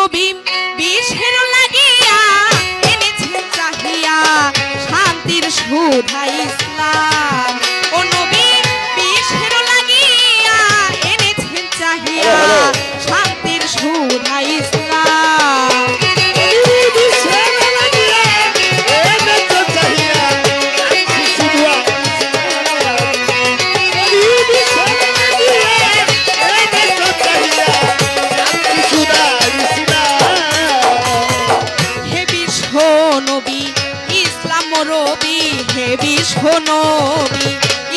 নবী বিষের লাগিয়া এনেছেন চাহিয়া শান্তির সুধা ইসলাম। ও নবী বিষের লাগিয়া এনেছেন চাহিয়া শান্তির সুধা ইসলাম। রবি হে বিশ্ব নবী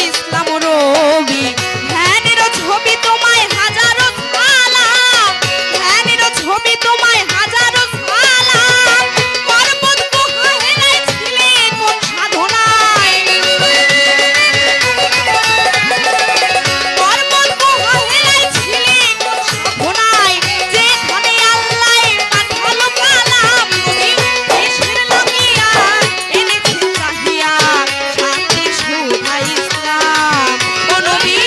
ইসলাম রবি ধ্যানের ছবি তোমায় হাজারো সালাম, ধ্যানের ছবি তোমায় হাজারো সালাম। পর্বত গুহা হেরাইছিলে কোন সাধনায়, পর্বত গুহা হেরাইছিলে কোন সাধনায়, যেখানে আল্লাহ পাঠালো কালাম। নবী বিষের লাগিয়া এনেছেন চাহিয়া শান্তির সুধা ইসলাম। ও নবী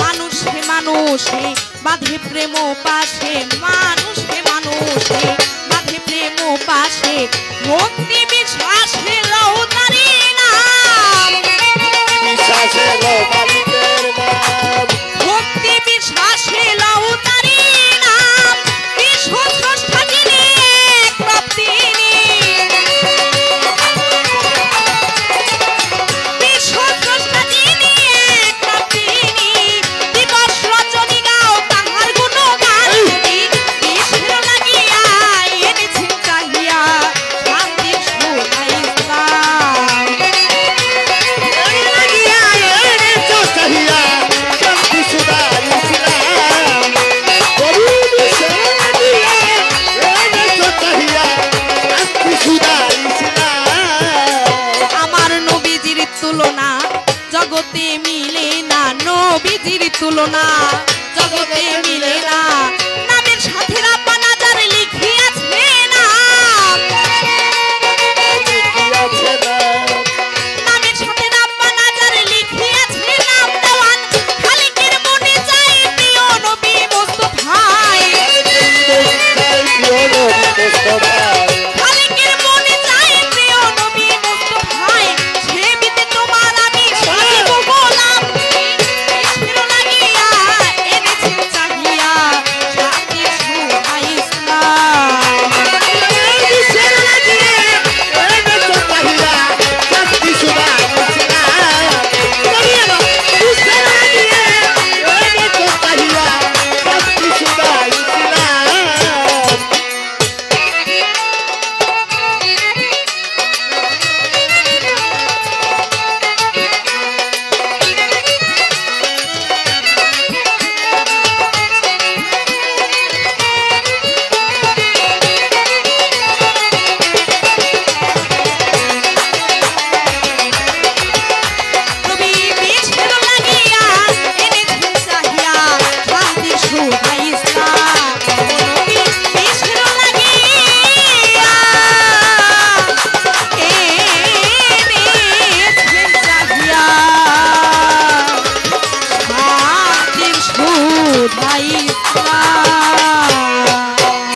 মানুষে মানুষে বাঁধে প্রেম পাশে, মানুষে মানুষে বাঁধে প্রেম পাশে, ভক্তি বিশ্বাসে লৌতারি নাম, ভক্তি বিশ্বাসে লৌতারি নাম। বিশ্ব স্রষ্টা যিনি একরব তিনি, বিশ্ব স্রষ্টা যিনি একরব তিনি, দিবস রজনী গাও তাহার গুণগান। নবী বিষের লাগিয়া এনেছেন চাহিয়া শান্তির সুধা ইসলাম। আমার নবীজির তুলনা জগতে মিলে না, নবীজির তুলনা